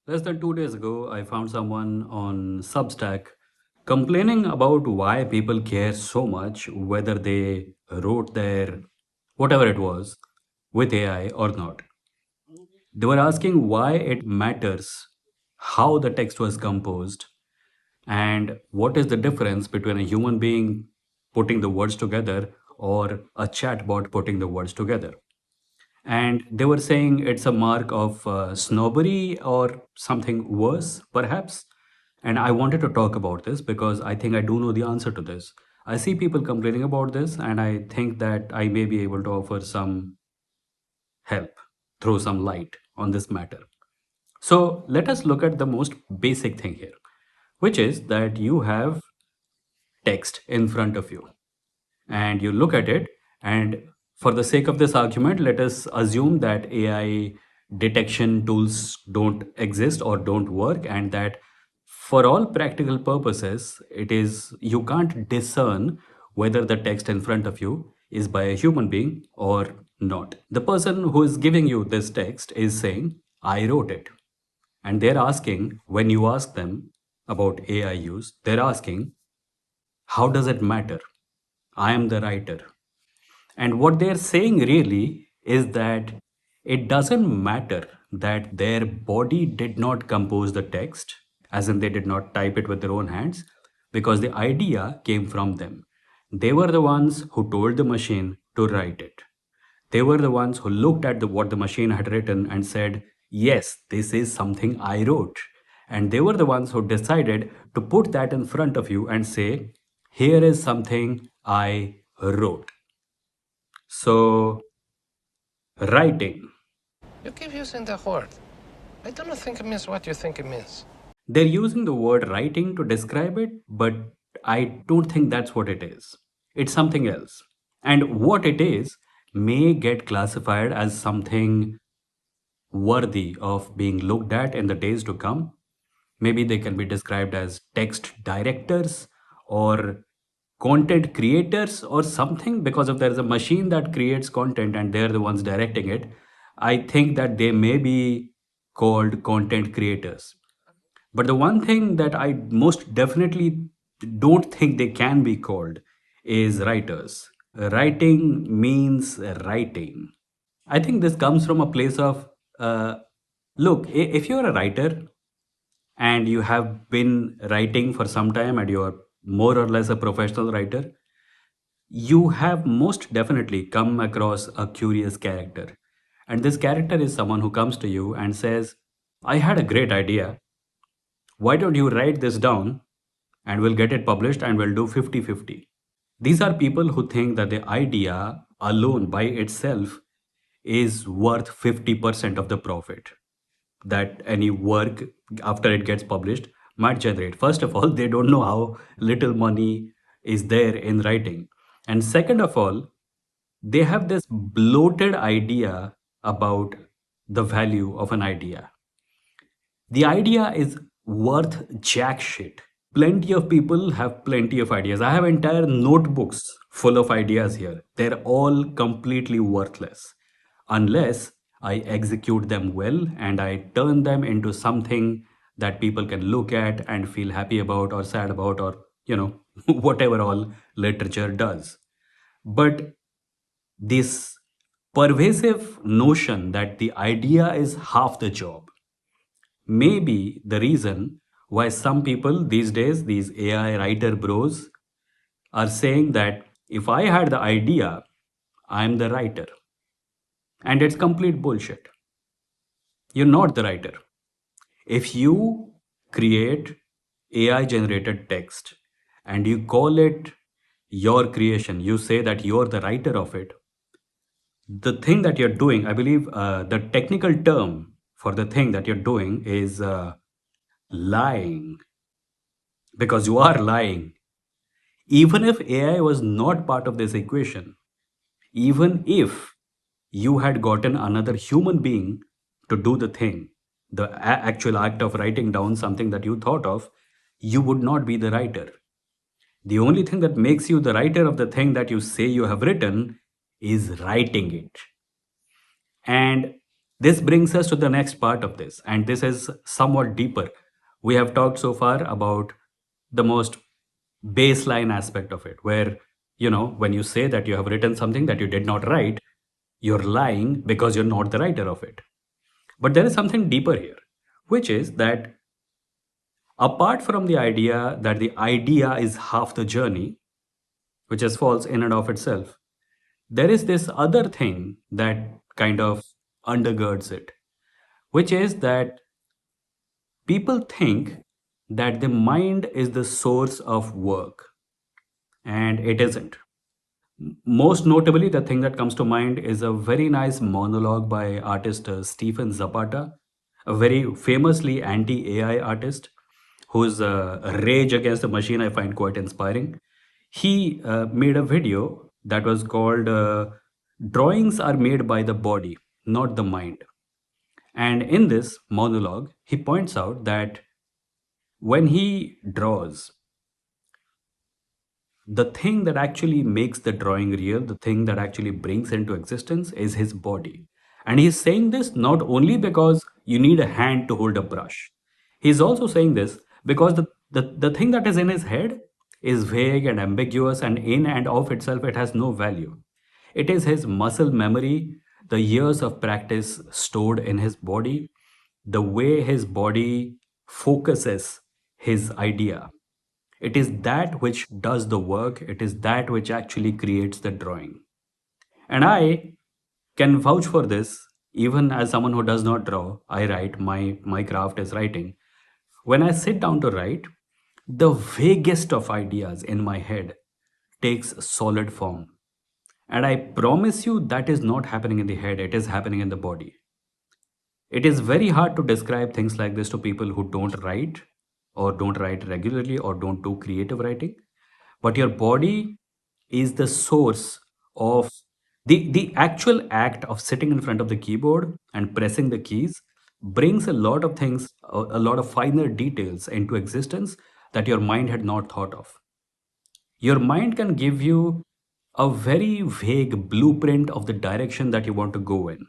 Less than 2 days ago, I found someone on Substack complaining about why people care so much whether they wrote their whatever it was with AI or not. They were asking why it matters how the text was composed and what is the difference between a human being putting the words together or a chatbot putting the words together. And they were saying it's a mark of snobbery or something worse, perhaps. And I wanted to talk about this because I think I do know the answer to this. I see people complaining about this, and I think that I may be able to offer some help, throw some light on this matter. So let us look at the most basic thing here, which is that you have text in front of you and you look at it, and for the sake of this argument, let us assume that AI detection tools don't exist or don't work, and that for all practical purposes it is you can't discern whether the text in front of you is by a human being or not. The person who is giving you this text is saying, I wrote it. And they're asking, when you ask them about AI use, they're asking, how does it matter? I am the writer. And what they're saying really is that it doesn't matter that their body did not compose the text, as in they did not type it with their own hands, because the idea came from them. They were the ones who told the machine to write it. They were the ones who looked at what the machine had written and said, yes, this is something I wrote. And they were the ones who decided to put that in front of you and say, here is something I wrote. So, writing. You keep using that word. I don't think it means what you think it means. They're using the word writing to describe it, but I don't think that's what it is. It's something else. And what it is may get classified as something worthy of being looked at in the days to come. Maybe they can be described as text directors or content creators or something, because if there is a machine that creates content and they're the ones directing it, I think that they may be called content creators. But the one thing that I most definitely don't think they can be called is writers. Writing means writing. I think this comes from a place of look, if you're a writer and you have been writing for some time and you're more or less a professional writer, you have most definitely come across a curious character. And this character is someone who comes to you and says, I had a great idea. Why don't you write this down and we'll get it published and we'll do 50-50. These are people who think that the idea alone by itself is worth 50% of the profit that any work after it gets published might generate. First of all, they don't know how little money is there in writing. And second of all, they have this bloated idea about the value of an idea. The idea is worth jack shit. Plenty of people have plenty of ideas. I have entire notebooks full of ideas here. They're all completely worthless unless I execute them well and I turn them into something that people can look at and feel happy about or sad about, or, whatever all literature does. But this pervasive notion that the idea is half the job may be the reason why some people these days, these AI writer bros, are saying that if I had the idea, I'm the writer. And it's complete bullshit. You're not the writer. If you create AI generated text and you call it your creation, you say that you're the writer of it, the thing that you're doing, I believe the technical term for the thing that you're doing is lying, because you are lying. Even if AI was not part of this equation, even if you had gotten another human being to do the thing, the actual act of writing down something that you thought of, you would not be the writer. The only thing that makes you the writer of the thing that you say you have written is writing it. And This brings us to the next part of this, and this is somewhat deeper. We have talked so far about the most baseline aspect of it, where, when you say that you have written something that you did not write, you're lying because you're not the writer of it. But there is something deeper here, which is that apart from the idea that the idea is half the journey, which is false in and of itself, there is this other thing that kind of undergirds it, which is that people think that the mind is the source of work, and it isn't. Most notably, the thing that comes to mind is a very nice monologue by artist Stephen Zapata, a very famously anti AI artist whose rage against the machine I find quite inspiring. He made a video that was called Drawings Are Made by the Body, Not the Mind. And in this monologue, he points out that when he draws, the thing that actually makes the drawing real, the thing that actually brings into existence is his body. And he's saying this not only because you need a hand to hold a brush, he's also saying this because the thing that is in his head is vague and ambiguous, and in and of itself, it has no value. It is his muscle memory, the years of practice stored in his body, the way his body focuses his idea. It is that which does the work, it is that which actually creates the drawing. And I can vouch for this, even as someone who does not draw. I write, my craft is writing. When I sit down to write, the vaguest of ideas in my head takes solid form. And I promise you that is not happening in the head, it is happening in the body. It is very hard to describe things like this to people who don't write, or don't write regularly, or don't do creative writing. But your body is the source of the actual act of sitting in front of the keyboard and pressing the keys brings a lot of things, a lot of finer details into existence that your mind had not thought of. Your mind can give you a very vague blueprint of the direction that you want to go in,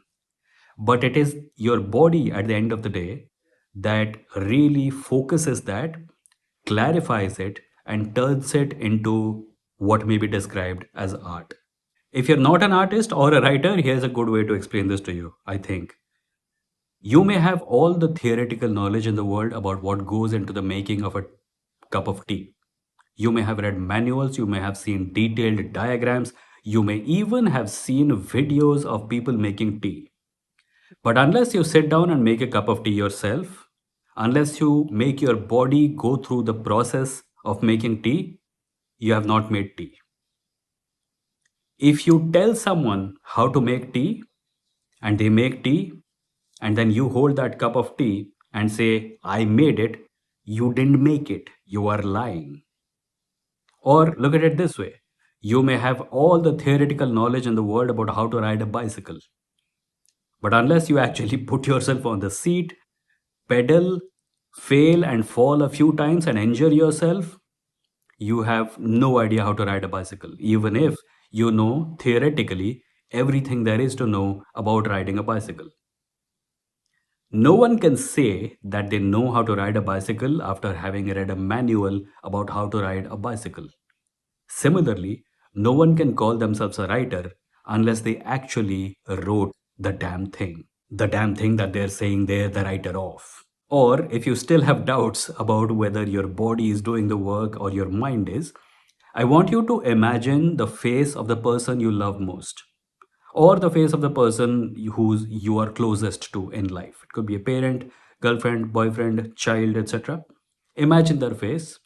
but it is your body at the end of the day that really focuses that, clarifies it, and turns it into what may be described as art. If you're not an artist or a writer, here's a good way to explain this to you. I think you may have all the theoretical knowledge in the world about what goes into the making of a cup of tea. You may have read manuals, you may have seen detailed diagrams, you may even have seen videos of people making tea. But unless you sit down and make a cup of tea yourself, unless you make your body go through the process of making tea, you have not made tea. If you tell someone how to make tea and they make tea, and then you hold that cup of tea and say, I made it, you didn't make it, you are lying. Or look at it this way, you may have all the theoretical knowledge in the world about how to ride a bicycle. But unless you actually put yourself on the seat, pedal, fail and fall a few times and injure yourself, you have no idea how to ride a bicycle, even if you know theoretically everything there is to know about riding a bicycle. No one can say that they know how to ride a bicycle after having read a manual about how to ride a bicycle. Similarly, no one can call themselves a writer unless they actually wrote the damn thing that they're saying they're the writer of. Or if you still have doubts about whether your body is doing the work or your mind is, I want you to imagine the face of the person you love most, or the face of the person who you are closest to in life. It could be a parent, girlfriend, boyfriend, child, etc. Imagine their face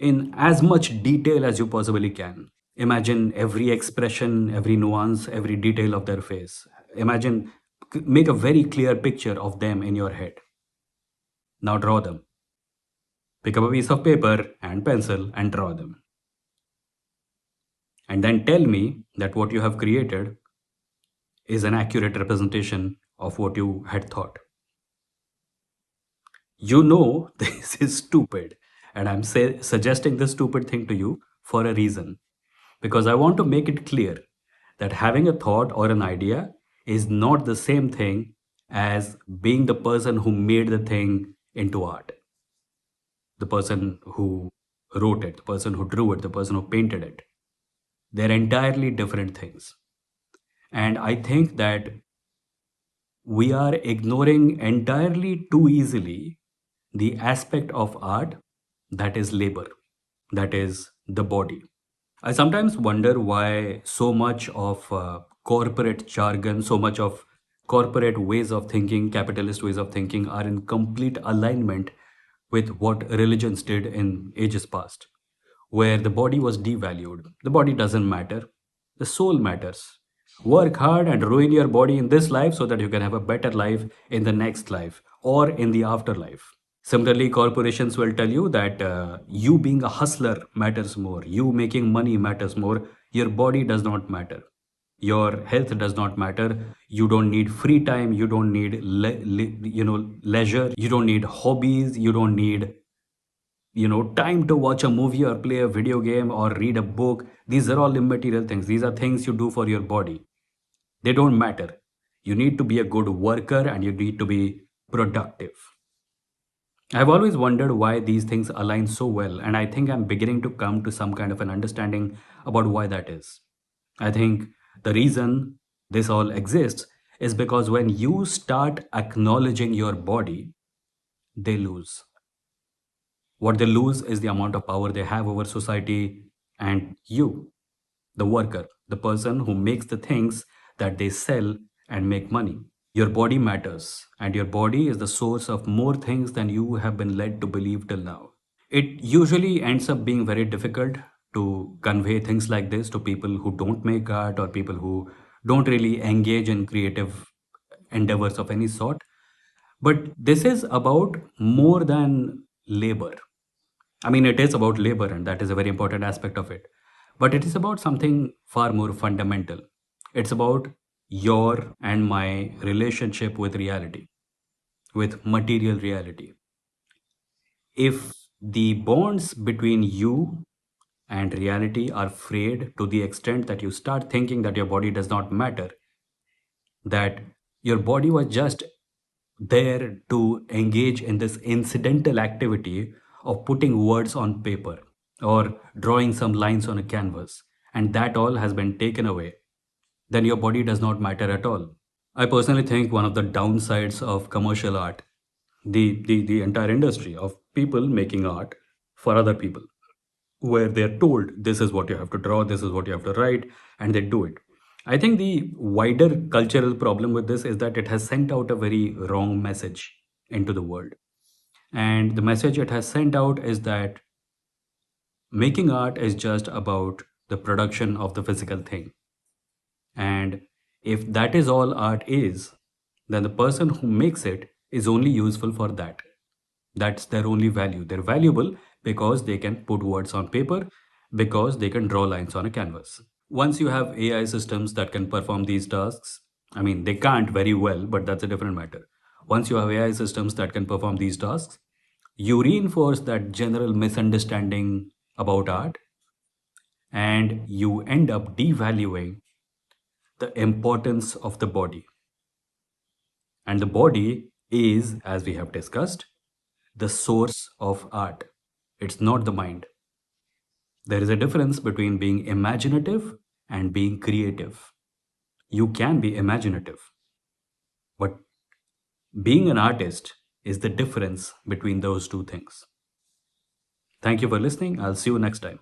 in as much detail as you possibly can. Imagine every expression, every nuance, every detail of their face. Imagine, make a very clear picture of them in your head. Now draw them. Pick up a piece of paper and pencil and draw them. And then tell me that what you have created is an accurate representation of what you had thought. You know this is stupid, and I'm suggesting this stupid thing to you for a reason. Because I want to make it clear that having a thought or an idea is not the same thing as being the person who made the thing into art, the person who wrote it, the person who drew it, the person who painted it. They're entirely different things. And I think that we are ignoring entirely too easily the aspect of art that is labor, that is the body. I sometimes wonder why so much of corporate jargon, so much of corporate ways of thinking, capitalist ways of thinking are in complete alignment with what religions did in ages past, where the body was devalued. The body doesn't matter, the soul matters. Work hard and ruin your body in this life so that you can have a better life in the next life or in the afterlife. Similarly, corporations will tell you that you being a hustler matters more, you making money matters more, your body does not matter. Your health does not matter. You don't need free time. You don't need leisure. You don't need hobbies. You don't need time to watch a movie or play a video game or read a book. These are all immaterial things. These are things you do for your body. They don't matter. You need to be a good worker and you need to be productive. I've always wondered why these things align so well, and I think I'm beginning to come to some kind of an understanding about why that is. I think the reason this all exists is because when you start acknowledging your body, they lose. What they lose is the amount of power they have over society and you, the worker, the person who makes the things that they sell and make money. Your body matters, and your body is the source of more things than you have been led to believe till now. It usually ends up being very difficult to convey things like this to people who don't make art or people who don't really engage in creative endeavors of any sort. But this is about more than labor. I mean, it is about labor, and that is a very important aspect of it. But it is about something far more fundamental. It's about your and my relationship with reality, with material reality. If the bonds between you and reality are frayed to the extent that you start thinking that your body does not matter, that your body was just there to engage in this incidental activity of putting words on paper or drawing some lines on a canvas, and that all has been taken away, then your body does not matter at all. I personally think one of the downsides of commercial art, the entire industry of people making art for other people, where they're told this is what you have to draw, this is what you have to write, and they do it. I think the wider cultural problem with this is that it has sent out a very wrong message into the world. And the message it has sent out is that making art is just about the production of the physical thing. And if that is all art is, then the person who makes it is only useful for that. That's their only value. They're valuable because they can put words on paper, because they can draw lines on a canvas. Once you have AI systems that can perform these tasks, I mean, they can't very well, but that's a different matter. Once you have AI systems that can perform these tasks, you reinforce that general misunderstanding about art and you end up devaluing the importance of the body. And the body is, as we have discussed, the source of art. It's not the mind. There is a difference between being imaginative and being creative. You can be imaginative, but being an artist is the difference between those two things. Thank you for listening. I'll see you next time.